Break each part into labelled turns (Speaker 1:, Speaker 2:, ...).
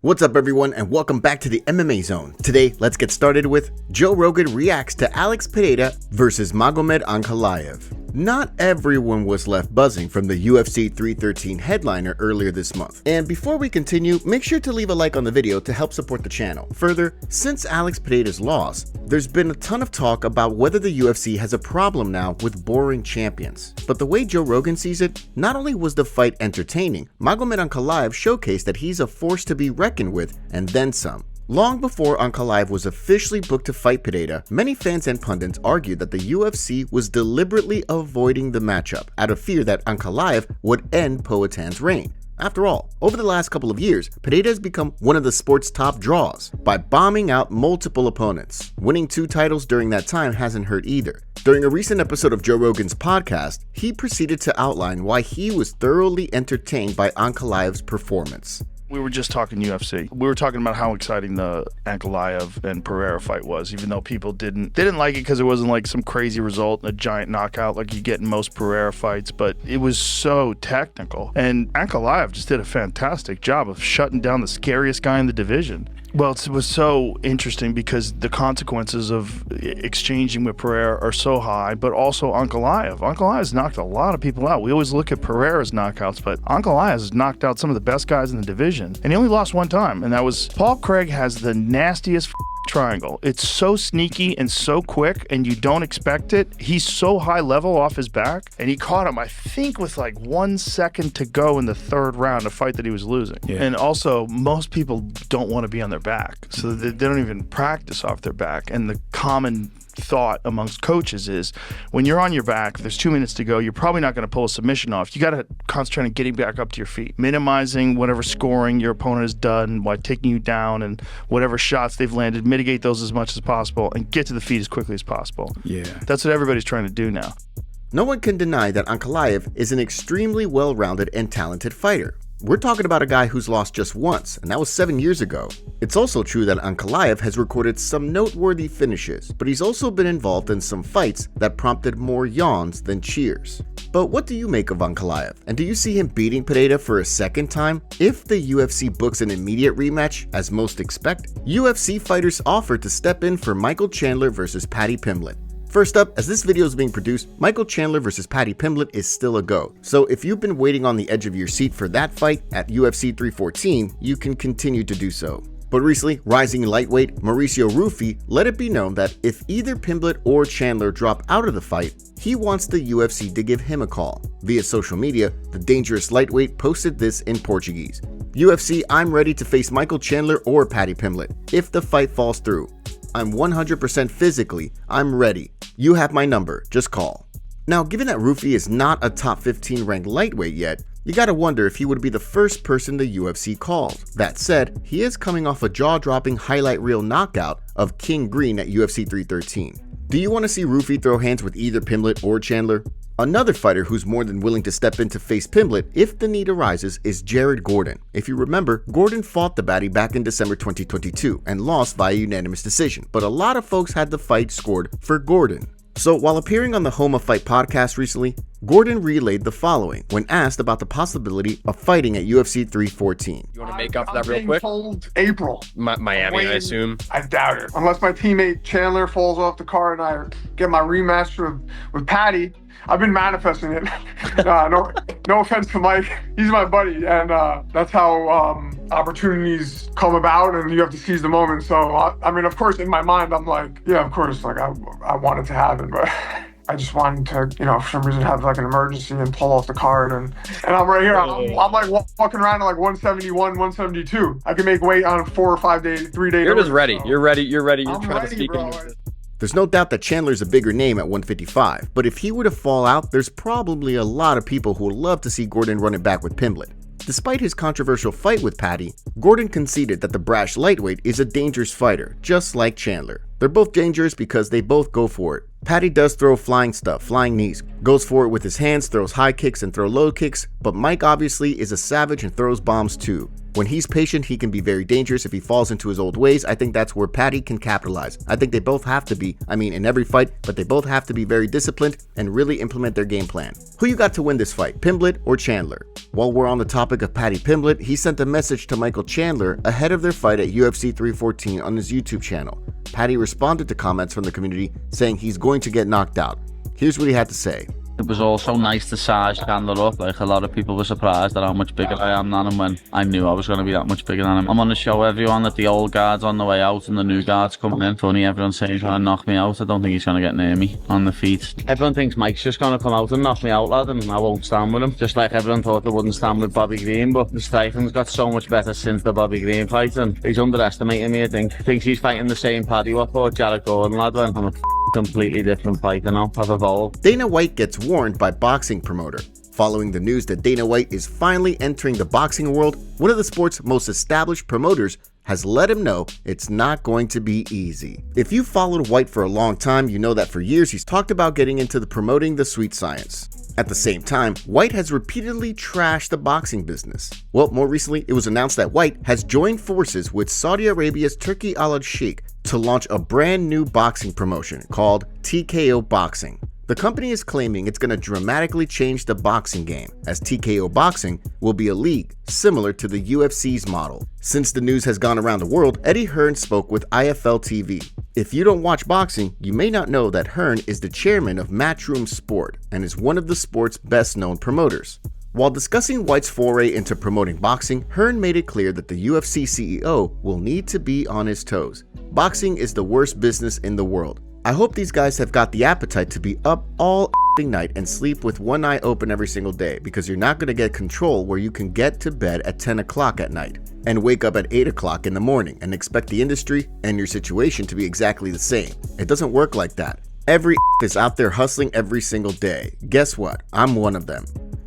Speaker 1: What's up everyone and welcome back to the MMA Zone. Today, let's get started with Joe Rogan reacts to Alex Pereira versus Magomed Ankalaev. Not everyone was left buzzing from the UFC 313 headliner earlier this month. And before we continue, make sure to leave a like on the video to help support the channel. Further, since Alex Pereira's loss, there's been a ton of talk about whether the UFC has a problem now with boring champions. But the way Joe Rogan sees it, not only was the fight entertaining, Magomed Ankalaev showcased that he's a force to be reckoned with and then some. Long before Ankalaev was officially booked to fight Pereira, many fans and pundits argued that the UFC was deliberately avoiding the matchup out of fear that Ankalaev would end Poatan's reign. After all, over the last couple of years, Pereira has become one of the sport's top draws by bombing out multiple opponents. Winning 2 titles during that time hasn't hurt either. During a recent episode of Joe Rogan's podcast, he proceeded to outline why he was thoroughly entertained by Ankalaev's performance.
Speaker 2: We were just talking UFC. We were talking about how exciting the Ankalaev and Pereira fight was, even though people didn't like it because it wasn't like some crazy result, a giant knockout like you get in most Pereira fights, but it was so technical. And Ankalaev just did a fantastic job of shutting down the scariest guy in the division. Well, it was so interesting because the consequences of exchanging with Pereira are so high, but also Ankalaev. Ankalaev's knocked a lot of people out. We always look at Pereira's knockouts, but Ankalaev has knocked out some of the best guys in the division, and he only lost 1 time, and that was Paul Craig has the nastiest triangle. It's so sneaky and so quick, and you don't expect it. He's so high level off his back, and he caught him, I think, with like 1 second to go in the 3rd round, a fight that he was losing. Yeah. And also, most people don't want to be on their back, so they don't even practice off their back. And the common thought amongst coaches is when you're on your back, there's 2 minutes to go, you're probably not going to pull a submission off. You got to concentrate on getting back up to your feet, minimizing whatever scoring your opponent has done while taking you down, and whatever shots they've landed, mitigate those as much as possible and get to the feet as quickly as possible. Yeah, that's what everybody's trying to do now.
Speaker 1: No one can deny that Ankalaev is an extremely well-rounded and talented fighter. We're talking about a guy who's lost just once, and that was 7 years ago. It's also true that Ankalaev has recorded some noteworthy finishes, but he's also been involved in some fights that prompted more yawns than cheers. But what do you make of Ankalaev, and do you see him beating Pereira for a second time? If the UFC books an immediate rematch, as most expect, UFC fighters offer to step in for Michael Chandler versus Paddy Pimblett. First up, as this video is being produced, Michael Chandler versus Paddy Pimblett is still a go. So if you've been waiting on the edge of your seat for that fight at UFC 314, you can continue to do so. But recently, rising lightweight Mauricio Rufy let it be known that if either Pimblett or Chandler drop out of the fight, he wants the UFC to give him a call. Via social media, the dangerous lightweight posted this in Portuguese. UFC, I'm ready to face Michael Chandler or Paddy Pimblett if the fight falls through. I'm 100% physically, I'm ready. You have my number, just call. Now, given that Rufy is not a top 15 ranked lightweight yet, you gotta wonder if he would be the first person the UFC called. That said, he is coming off a jaw-dropping highlight reel knockout of King Green at UFC 313. Do you want to see Rufy throw hands with either Pimblett or Chandler? Another fighter who's more than willing to step in to face Pimblett if the need arises is Jared Gordon. If you remember, Gordon fought the baddie back in December 2022 and lost via unanimous decision, but a lot of folks had the fight scored for Gordon. So while appearing on the Homa Fight podcast recently, Gordon relayed the following when asked about the possibility of fighting at UFC 314.
Speaker 3: You want to make up for that real quick?
Speaker 4: Told April.
Speaker 3: Miami, I assume.
Speaker 4: I doubt it. Unless my teammate Chandler falls off the car and I get my rematch with Paddy. I've been manifesting it. No offense to Mike. He's my buddy, and that's how opportunities come about, and you have to seize the moment. So, I mean, of course, in my mind, I'm like, yeah, of course, like I want it to happen, but I just wanted to, for some reason have like an emergency and pull off the card, and I'm right here. I'm like walking around at like 171, 172. I can make weight on a 4 or 5 day, 3 day.
Speaker 3: You're just ready. So. You're ready. You're
Speaker 4: I'm
Speaker 3: trying
Speaker 4: ready,
Speaker 3: to speak
Speaker 4: bro.
Speaker 1: There's no doubt that Chandler's a bigger name at 155, but if he were to fall out, there's probably a lot of people who would love to see Gordon run it back with Pimblett. Despite his controversial fight with Paddy, Gordon conceded that the brash lightweight is a dangerous fighter, just like Chandler. They're both dangerous because they both go for it. Paddy does throw flying stuff, flying knees, goes for it with his hands, throws high kicks and throw low kicks, but Mike obviously is a savage and throws bombs too. When he's patient, he can be very dangerous if he falls into his old ways. I think that's where Paddy can capitalize. I think they both have to be, in every fight, but they both have to be very disciplined and really implement their game plan. Who you got to win this fight, Pimblett or Chandler? While we're on the topic of Paddy Pimblett, he sent a message to Michael Chandler ahead of their fight at UFC 314 on his YouTube channel. Paddy responded to comments from the community saying he's going to get knocked out. Here's what he had to say.
Speaker 5: It was also nice to size Chandler up. Like, a lot of people were surprised at how much bigger I am than him when I knew I was going to be that much bigger than him. I'm on to show everyone that the old guard's on the way out and the new guard's coming in. Funny, everyone's saying he's going to knock me out. I don't think he's going to get near me on the feet. Everyone thinks Mike's just going to come out and knock me out, lad, and I won't stand with him. Just like everyone thought they wouldn't stand with Bobby Green, but the striking's got so much better since the Bobby Green fight, and he's underestimating me, I think. Thinks he's fighting the same Paddy what fought Jared Gordon, lad, when I'm a completely different fighter now. I've evolved.
Speaker 1: Dana White gets warned by boxing promoter. Following the news that Dana White is finally entering the boxing world, one of the sport's most established promoters has let him know it's not going to be easy. If you followed White for a long time, you know that for years he's talked about getting into promoting the sweet science. At the same time, White has repeatedly trashed the boxing business. Well, more recently, it was announced that White has joined forces with Saudi Arabia's Turki Al-Sheikh to launch a brand new boxing promotion called TKO Boxing. The company is claiming it's going to dramatically change the boxing game, as TKO Boxing will be a league similar to the UFC's model. Since the news has gone around the world, Eddie Hearn spoke with IFL TV. If you don't watch boxing, you may not know that Hearn is the chairman of Matchroom Sport and is one of the sport's best-known promoters. While discussing White's foray into promoting boxing, Hearn made it clear that the UFC CEO will need to be on his toes. Boxing is the worst business in the world. I hope these guys have got the appetite to be up all night and sleep with one eye open every single day, because you're not going to get control where you can get to bed at 10 o'clock at night and wake up at 8 o'clock in the morning and expect the industry and your situation to be exactly the same. It doesn't work like that. Every is out there hustling every single day. Guess what? I'm one of them.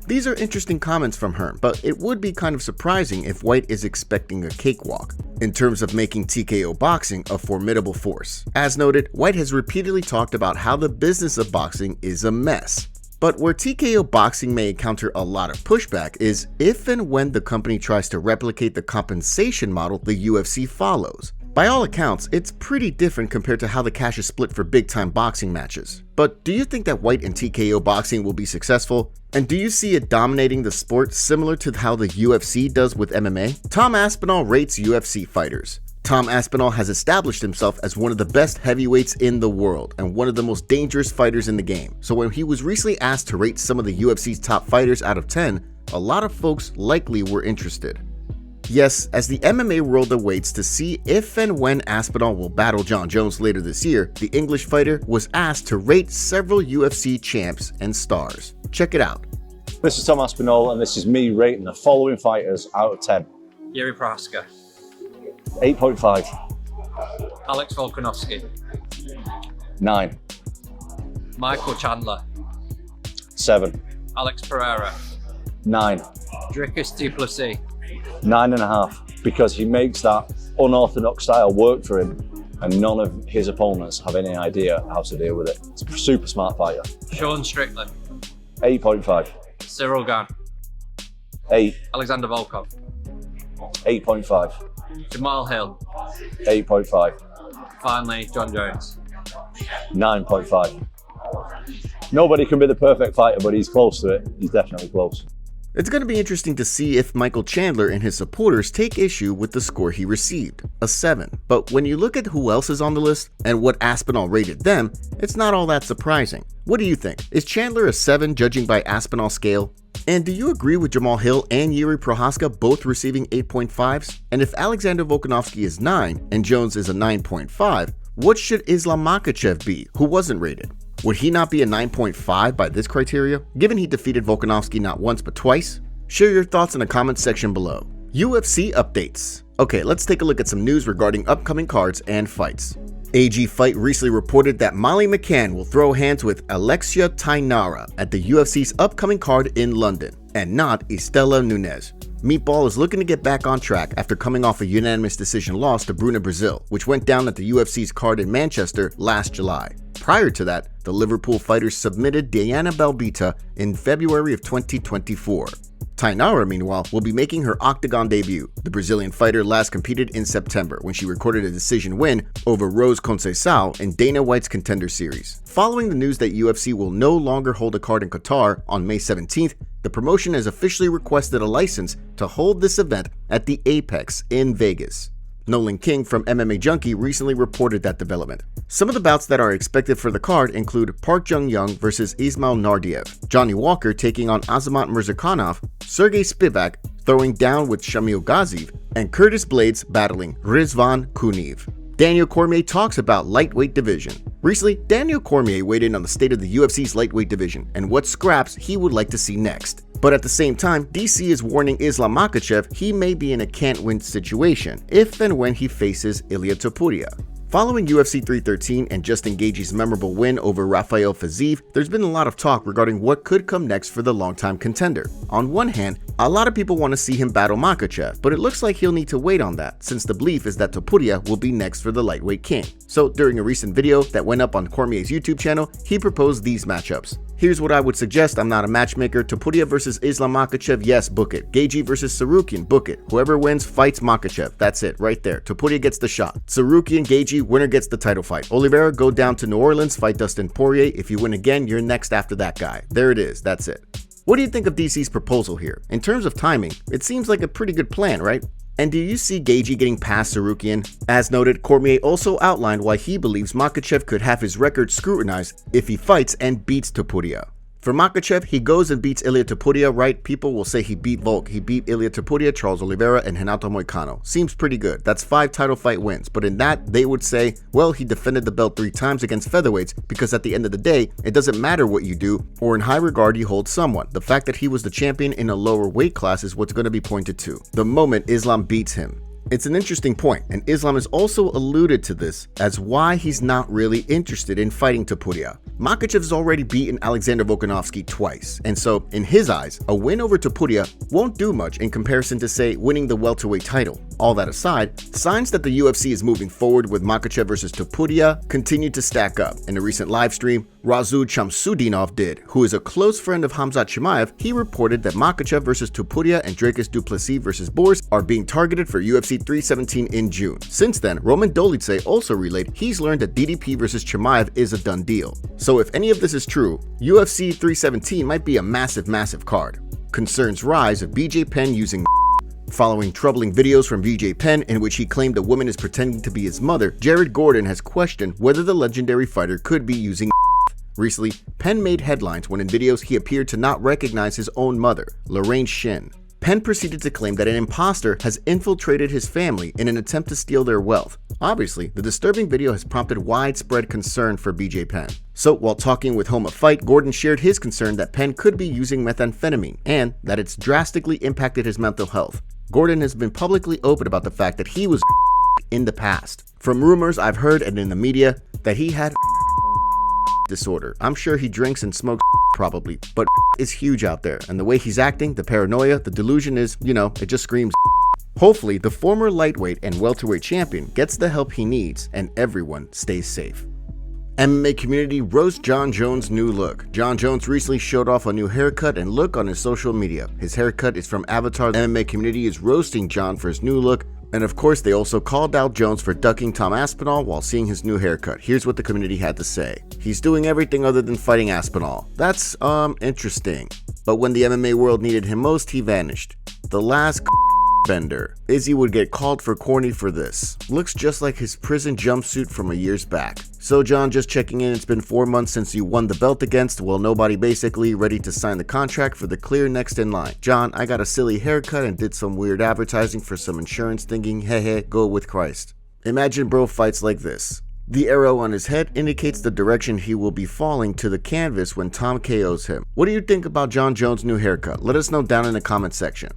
Speaker 1: These are interesting comments from Hearn, but it would be kind of surprising if White is expecting a cakewalk in terms of making TKO Boxing a formidable force. As noted, White has repeatedly talked about how the business of boxing is a mess. But where TKO Boxing may encounter a lot of pushback is if and when the company tries to replicate the compensation model the UFC follows. By all accounts, it's pretty different compared to how the cash is split for big-time boxing matches. But do you think that White and TKO Boxing will be successful? And do you see it dominating the sport similar to how the UFC does with MMA? Tom Aspinall rates UFC fighters. Tom Aspinall has established himself as one of the best heavyweights in the world and one of the most dangerous fighters in the game. So when he was recently asked to rate some of the UFC's top fighters out of 10, a lot of folks likely were interested. Yes, as the MMA world awaits to see if and when Aspinall will battle Jon Jones later this year, the English fighter was asked to rate several UFC champs and stars. Check it out.
Speaker 6: This is Tom Aspinall, and this is me rating the following fighters out of 10.
Speaker 7: Yuri Prohaska.
Speaker 6: 8.5.
Speaker 7: Alex Volkanovski.
Speaker 6: 9.
Speaker 7: Michael Chandler.
Speaker 6: 7.
Speaker 7: Alex Pereira.
Speaker 6: 9.
Speaker 7: Dricus du Plessis.
Speaker 6: 9.5, because he makes that unorthodox style work for him, and none of his opponents have any idea how to deal with it. It's a super smart fighter.
Speaker 7: Sean Strickland.
Speaker 6: 8.5.
Speaker 7: Cyril Gane.
Speaker 6: 8.
Speaker 7: Alexander Volkov.
Speaker 6: 8.5.
Speaker 7: Jamal Hill.
Speaker 6: 8.5.
Speaker 7: Finally, Jon Jones.
Speaker 6: 9.5. Nobody can be the perfect fighter, but he's close to it. He's definitely close.
Speaker 1: It's going to be interesting to see if Michael Chandler and his supporters take issue with the score he received, a 7. But when you look at who else is on the list and what Aspinall rated them, it's not all that surprising. What do you think? Is Chandler a 7 judging by Aspinall's scale? And do you agree with Jamal Hill and Yuri Prohaska both receiving 8.5s? And if Alexander Volkanovski is 9 and Jones is a 9.5, what should Islam Makhachev be, who wasn't rated? Would he not be a 9.5 by this criteria, given he defeated Volkanovski not once but twice? Share your thoughts in the comments section below. UFC updates. Okay, let's take a look at some news regarding upcoming cards and fights. AG Fight recently reported that Molly McCann will throw hands with Alexia Tainara at the UFC's upcoming card in London, and not Estela Nunes. Meatball is looking to get back on track after coming off a unanimous decision loss to Bruna Brazil, which went down at the UFC's card in Manchester last July. Prior to that, the Liverpool fighter submitted Diana Belbita in February of 2024. Tainara, meanwhile, will be making her Octagon debut. The Brazilian fighter last competed in September when she recorded a decision win over Rose Conceição in Dana White's Contender Series. Following the news that UFC will no longer hold a card in Qatar on May 17th, the promotion has officially requested a license to hold this event at the Apex in Vegas. Nolan King from MMA Junkie recently reported that development. Some of the bouts that are expected for the card include Park Jung-young versus Ismail Nardiev, Johnny Walker taking on Azamat Murzakanov, Sergey Spivak throwing down with Shamil Gaziev, and Curtis Blades battling Rizvan Kuniev. Daniel Cormier talks about lightweight division. Recently, Daniel Cormier weighed in on the state of the UFC's lightweight division and what scraps he would like to see next. But at the same time, DC is warning Islam Makhachev he may be in a can't-win situation if and when he faces Ilia Topuria. Following UFC 313 and Justin Gaethje's memorable win over Rafael Fiziev, there's been a lot of talk regarding what could come next for the longtime contender. On one hand, a lot of people want to see him battle Makhachev, but it looks like he'll need to wait on that, since the belief is that Topuria will be next for the lightweight king. So during a recent video that went up on Cormier's YouTube channel, he proposed these matchups. Here's what I would suggest. I'm not a matchmaker. Topuria versus Islam Makhachev, yes, book it. Gaethje versus Sarukian, book it. Whoever wins fights Makhachev. That's it, right there. Topuria gets the shot. Sarukian, Gaethje, winner gets the title fight. Oliveira, go down to New Orleans, fight Dustin Poirier. If you win again, you're next after that guy. There it is, that's it. What do you think of DC's proposal here? In terms of timing, it seems like a pretty good plan, right? And do you see Gaethje getting past Sarukian? As noted, Cormier also outlined why he believes Makhachev could have his record scrutinized if he fights and beats Topuria. For Makhachev, he goes and beats Ilia Topuria, right? People will say he beat Volk, he beat Ilia Topuria, Charles Oliveira, and Renato Moicano. Seems pretty good. That's 5 title fight wins. But in that, they would say, well, he defended the belt 3 times against featherweights, because at the end of the day, it doesn't matter what you do or in high regard you hold someone. The fact that he was the champion in a lower weight class is what's going to be pointed to the moment Islam beats him. It's an interesting point, and Islam has also alluded to this as why he's not really interested in fighting Topuria. Makhachev has already beaten Alexander Volkanovski twice, and so, in his eyes, a win over Topuria won't do much in comparison to, say, winning the welterweight title. All that aside, signs that the UFC is moving forward with Makhachev versus Topuria continue to stack up. In a recent live stream, Razud Shamsudinov did, who is a close friend of Khamzat Chimaev. He reported that Makhachev versus Topuria and Dricus du Plessis versus Boers are being targeted for UFC 317 in June. Since then, Roman Dolidze also relayed he's learned that DDP versus Chimaev is a done deal. So if any of this is true, UFC 317 might be a massive card. Concerns rise of BJ Penn using Following troubling videos from BJ Penn in which he claimed a woman is pretending to be his mother, Jared Gordon has questioned whether the legendary fighter could be using Recently, Penn made headlines when in videos he appeared to not recognize his own mother, Lorraine Shin. Penn proceeded to claim that an imposter has infiltrated his family in an attempt to steal their wealth. Obviously, the disturbing video has prompted widespread concern for BJ Penn. So, while talking with Home of Fight, Gordon shared his concern that Penn could be using methamphetamine and that it's drastically impacted his mental health. Gordon has been publicly open about the fact that he was in the past. From rumors I've heard and in the media that he had disorder. I'm sure he drinks and smokes probably, but is huge out there, and the way he's acting, the paranoia, the delusion is, it just screams. Hopefully, the former lightweight and welterweight champion gets the help he needs and everyone stays safe. MMA Community roasts Jon Jones' new look. Jon Jones recently showed off a new haircut and look on his social media. His haircut is from Avatar. MMA Community is roasting Jon for his new look, and of course they also called out Jones for ducking Tom Aspinall while seeing his new haircut. Here's what the community had to say. He's doing everything other than fighting Aspinall. That's interesting. But when the MMA world needed him most, he vanished. The last bender. Izzy would get called for corny for this. Looks just like his prison jumpsuit from a years back. So Jon, just checking in, it's been 4 months since you won the belt against, well, nobody basically, ready to sign the contract for the clear next in line. Jon, I got a silly haircut and did some weird advertising for some insurance thinking, hey, go with Christ. Imagine bro fights like this. The arrow on his head indicates the direction he will be falling to the canvas when Tom KOs him. What do you think about Jon Jones' new haircut? Let us know down in the comment section.